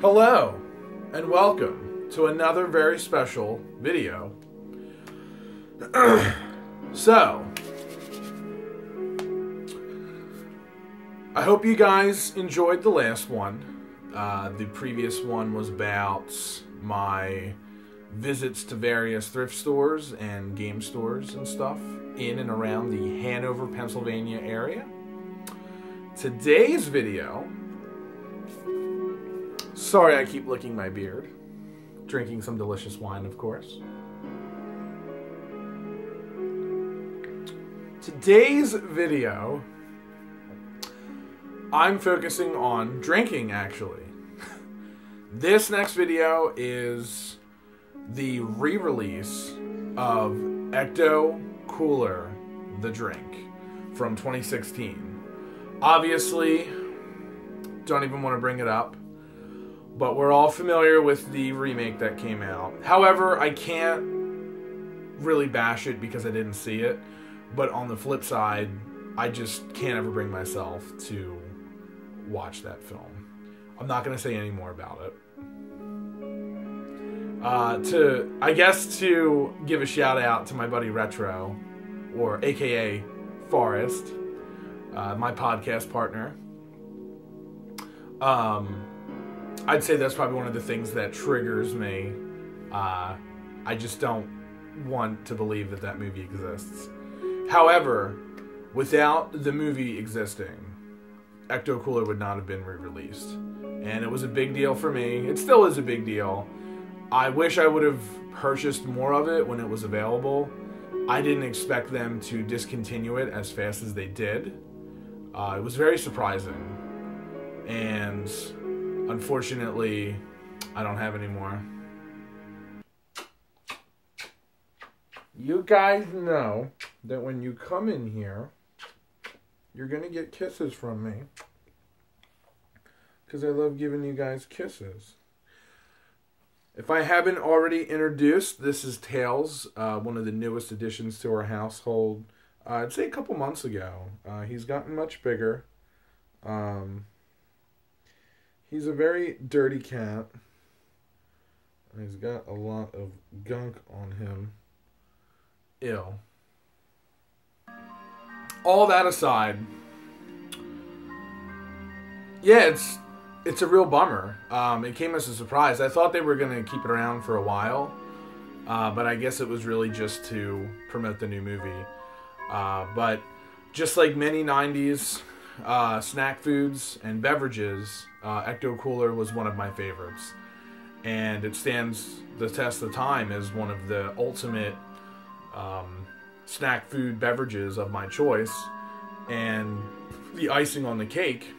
Hello, and welcome to another very special video. So, I hope you guys enjoyed the last one. The previous one was about my visits to various thrift stores and game stores and stuff in and around the Hanover, Pennsylvania area. Today's video, sorry I keep licking my beard, drinking some delicious wine, of course. Today's video, I'm focusing on drinking, actually. This next video is the re-release of Ecto Cooler, the drink, from 2016. Obviously, don't even want to bring it up, but we're all familiar with the remake that came out. However, I can't really bash it because I didn't see it, but on the flip side, I just can't ever bring myself to watch that film. I'm not going to say any more about it. To give a shout out to my buddy Retro, or AKA Forrest, my podcast partner. I'd say that's probably one of the things that triggers me. I just don't want to believe that that movie exists. However, without the movie existing, Ecto Cooler would not have been re-released. And it was a big deal for me. It still is a big deal. I wish I would have purchased more of it when it was available. I didn't expect them to discontinue it as fast as they did. It was very surprising. And unfortunately, I don't have any more. You guys know that when you come in here, you're going to get kisses from me. Because I love giving you guys kisses. If I haven't already introduced, this is Tails, one of the newest additions to our household. I'd say a couple months ago. He's gotten much bigger. He's a very dirty cat. And he's got a lot of gunk on him. Ew. All that aside, yeah, it's a real bummer. It came as a surprise. I thought they were going to keep it around for a while, but I guess it was really just to promote the new movie. But just like many 90s snack foods and beverages, Ecto Cooler was one of my favorites. And it stands the test of time as one of the ultimate snack food beverages of my choice. And the icing on the cake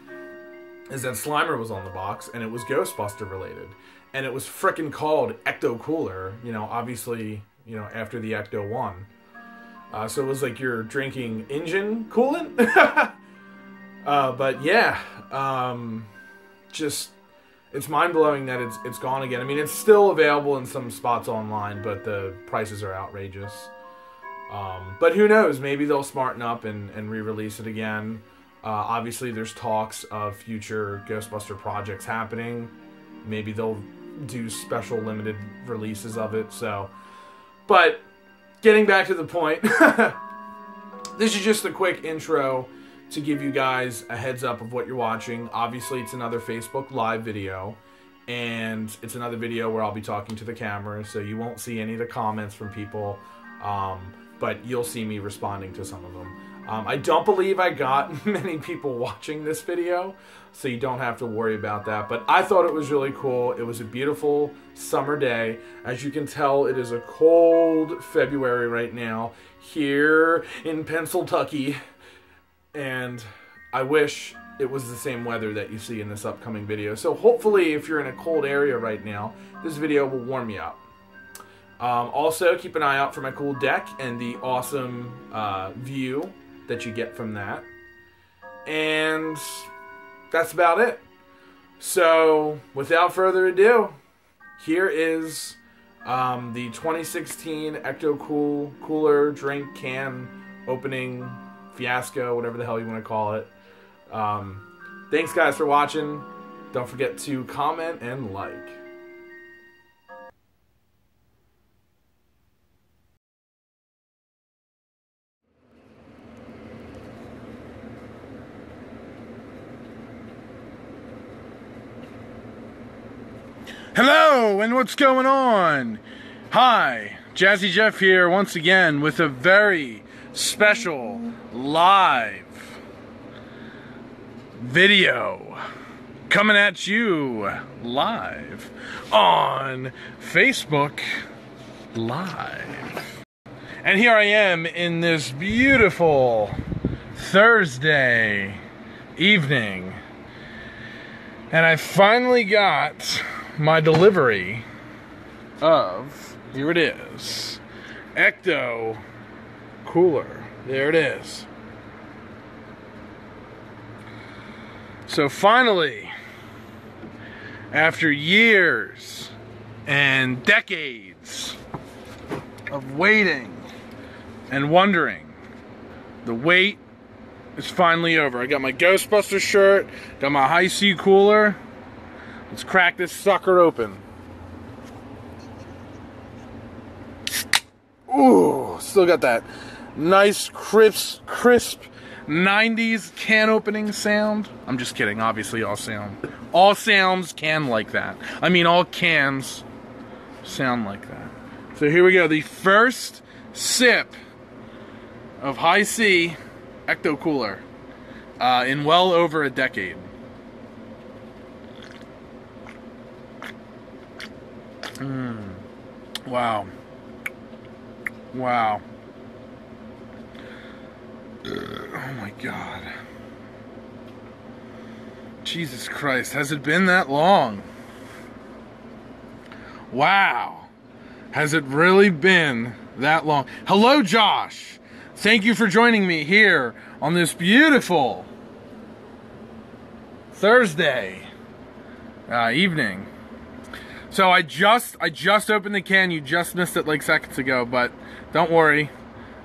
is that Slimer was on the box, and it was Ghostbuster related. And it was frickin' called Ecto Cooler, obviously, after the Ecto 1. So it was like you're drinking engine coolant. But yeah, it's mind-blowing that it's gone again. I mean, it's still available in some spots online, but the prices are outrageous. But who knows? Maybe they'll smarten up and re-release it again. Obviously, there's talks of future Ghostbuster projects happening. Maybe they'll do special limited releases of it. But getting back to the point, this is just a quick intro to give you guys a heads up of what you're watching. Obviously, it's another Facebook Live video, and it's another video where I'll be talking to the camera, so you won't see any of the comments from people, but you'll see me responding to some of them. I don't believe I got many people watching this video, so you don't have to worry about that. But I thought it was really cool. It was a beautiful summer day. As you can tell, it is a cold February right now here in Pennsylvania. And I wish it was the same weather that you see in this upcoming video. So hopefully, if you're in a cold area right now, this video will warm you up. Also, keep an eye out for my cool deck and the awesome view that you get from that. And that's about it. So, without further ado, here is the 2016 Ecto Cooler drink can opening fiasco, whatever the hell you want to call it. Thanks guys for watching. Don't forget to comment and like. Hello, and what's going on? Hi, Jazzy Jeff here once again with a very special live video coming at you live on Facebook Live. And here I am in this beautiful Thursday evening, and I finally got my delivery of, here it is, Ecto cooler. There it is. So finally, after years and decades of waiting and wondering, the wait is finally over. I got my Ghostbuster shirt, got my high C cooler. Let's crack this sucker open. Ooh, still got that nice, crisp 90s can opening sound. I'm just kidding, obviously all sounds can like that. I mean, all cans sound like that. So here we go, the first sip of High C Ecto Cooler in well over a decade. Wow. Wow. Oh my God. Jesus Christ, has it been that long? Wow. Has it really been that long? Hello, Josh. Thank you for joining me here on this beautiful Thursday evening. So I just opened the can. You just missed it like seconds ago, but don't worry.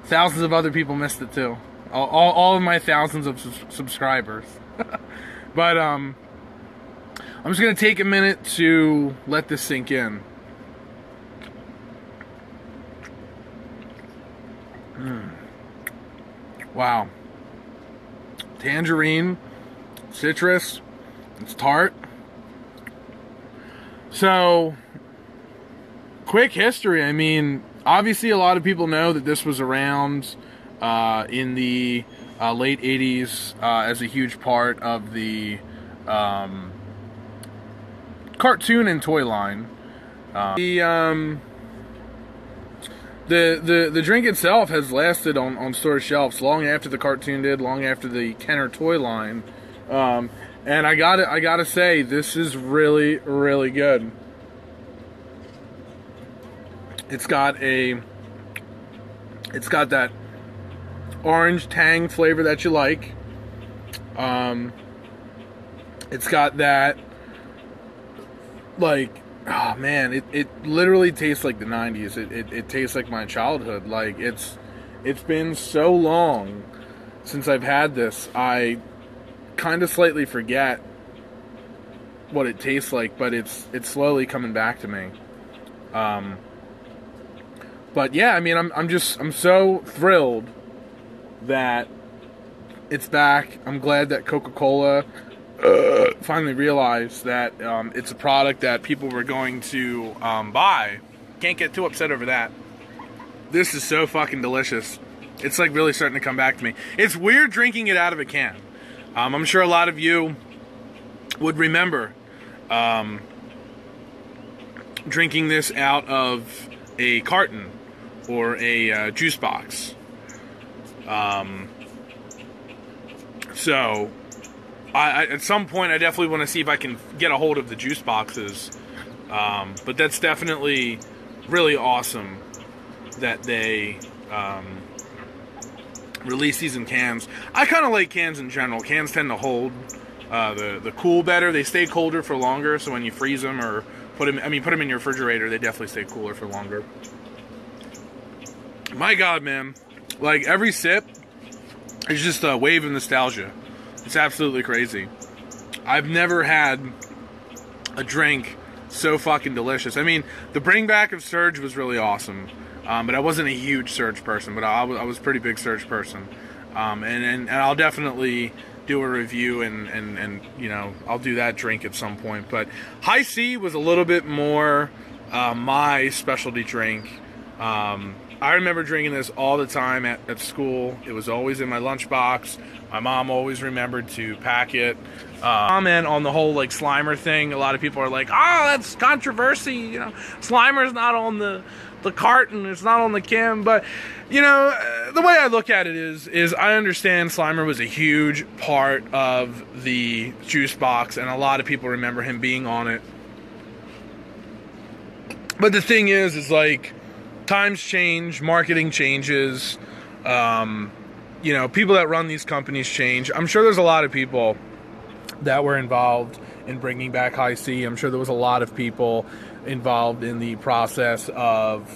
Thousands of other people missed it too. All of my thousands of subscribers. But I'm just gonna take a minute to let this sink in. Wow. Tangerine, citrus, it's tart. So, quick history. I mean, obviously a lot of people know that this was around in the late 80s as a huge part of the cartoon and toy line. The drink itself has lasted on store shelves long after the cartoon did, long after the Kenner toy line. And I gotta say, this is really, really good. It's got that orange tang flavor that you like. It's got that, like, oh man, it literally tastes like the 90s. It tastes like my childhood. Like, it's been so long since I've had this. I kind of slightly forget what it tastes like, but it's slowly coming back to me. But yeah, I mean, I'm so thrilled that it's back. I'm glad that Coca-Cola finally realized that it's a product that people were going to buy. Can't get too upset over that. This is so fucking delicious. It's like really starting to come back to me. It's weird drinking it out of a can. I'm sure a lot of you would remember drinking this out of a carton or a juice box. So, at some point, I definitely want to see if I can get a hold of the juice boxes. But that's definitely really awesome that they release these in cans. I kind of like cans in general. Cans tend to hold the cool better. They stay colder for longer, so when you freeze them or put them in your refrigerator, they definitely stay cooler for longer. My God, man. Like, every sip is just a wave of nostalgia. It's absolutely crazy. I've never had a drink so fucking delicious. I mean, the bring back of Surge was really awesome, but I wasn't a huge Surge person, but I was a pretty big Surge person, and I'll definitely do a review and you know, I'll do that drink at some point. But High C was a little bit more my specialty drink. I remember drinking this all the time at school. It was always in my lunchbox. My mom always remembered to pack it. Comment on the whole like Slimer thing. A lot of people are like, oh, that's controversy. You know, Slimer's not on the carton. It's not on the can. But you know, the way I look at it is I understand Slimer was a huge part of the juice box, and a lot of people remember him being on it. But the thing is like, times change, marketing changes, you know, people that run these companies change. I'm sure there's a lot of people that were involved in bringing back High C. I'm sure there was a lot of people involved in the process of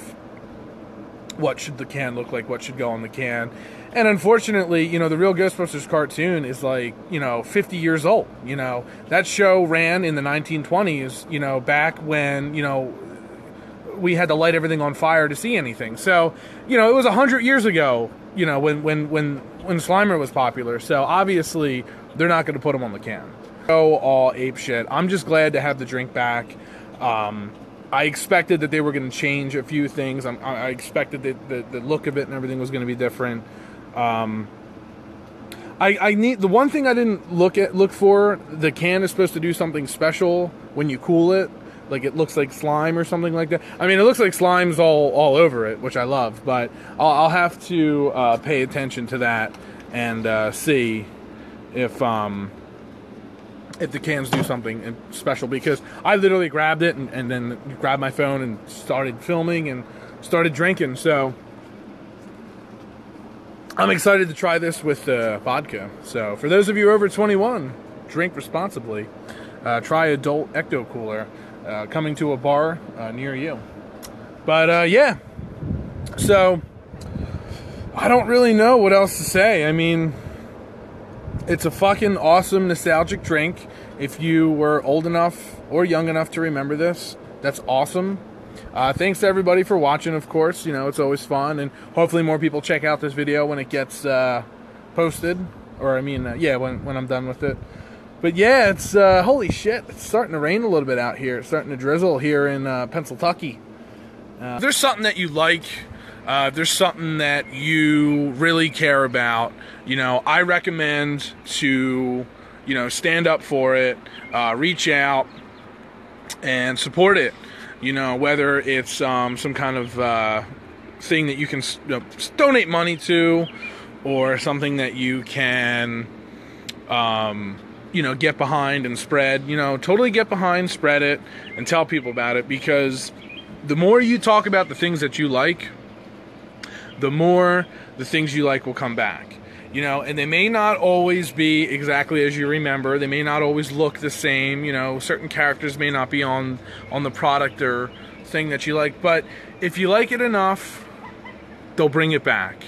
what should the can look like, what should go on the can. And unfortunately, you know, the Real Ghostbusters cartoon is like, you know, 50 years old. You know, that show ran in the 1920s, you know, back when, you know, we had to light everything on fire to see anything. So, you know, it was 100 years ago, you know, when Slimer was popular. So obviously they're not going to put him on the can. Go all ape shit. I'm just glad to have the drink back. I expected that they were going to change a few things. I expected that the look of it and everything was going to be different. I need, the one thing I didn't look for, the can is supposed to do something special when you cool it. Like it looks like slime or something like that. I mean, it looks like slime's all over it, which I love. But I'll have to pay attention to that and see if the cans do something special. Because I literally grabbed it and then grabbed my phone and started filming and started drinking. So I'm excited to try this with vodka. So for those of you over 21, drink responsibly. Try adult Ecto Cooler. Coming to a bar near you. But yeah, so I don't really know what else to say. I mean, it's a fucking awesome nostalgic drink. If you were old enough or young enough to remember this, that's awesome. Thanks to everybody for watching, of course. You know, it's always fun, and hopefully more people check out this video when it gets posted, or I mean, yeah, when I'm done with it. But yeah, it's, holy shit, it's starting to rain a little bit out here. It's starting to drizzle here in Pennsylvania. If there's something that you like, if there's something that you really care about, you know, I recommend to, you know, stand up for it, reach out, and support it. You know, whether it's some kind of thing that you can donate money to, or something that you can... you know, get behind and spread, you know, totally get behind, spread it, and tell people about it, because the more you talk about the things that you like, the more the things you like will come back, you know, and they may not always be exactly as you remember, they may not always look the same, you know, certain characters may not be on the product or thing that you like, but if you like it enough, they'll bring it back.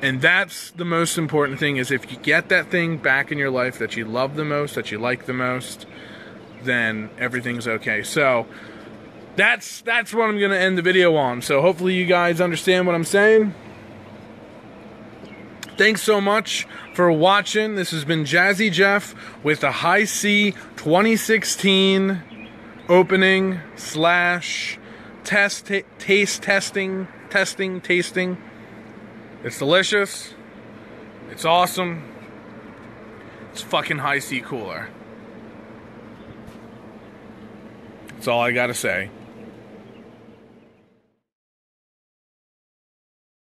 And that's the most important thing, is if you get that thing back in your life that you love the most, that you like the most, then everything's okay. So that's what I'm going to end the video on. So hopefully you guys understand what I'm saying. Thanks so much for watching. This has been Jazzy Jeff with the High C 2016 opening / tasting. It's delicious. It's awesome. It's fucking High C cooler. That's all I gotta say.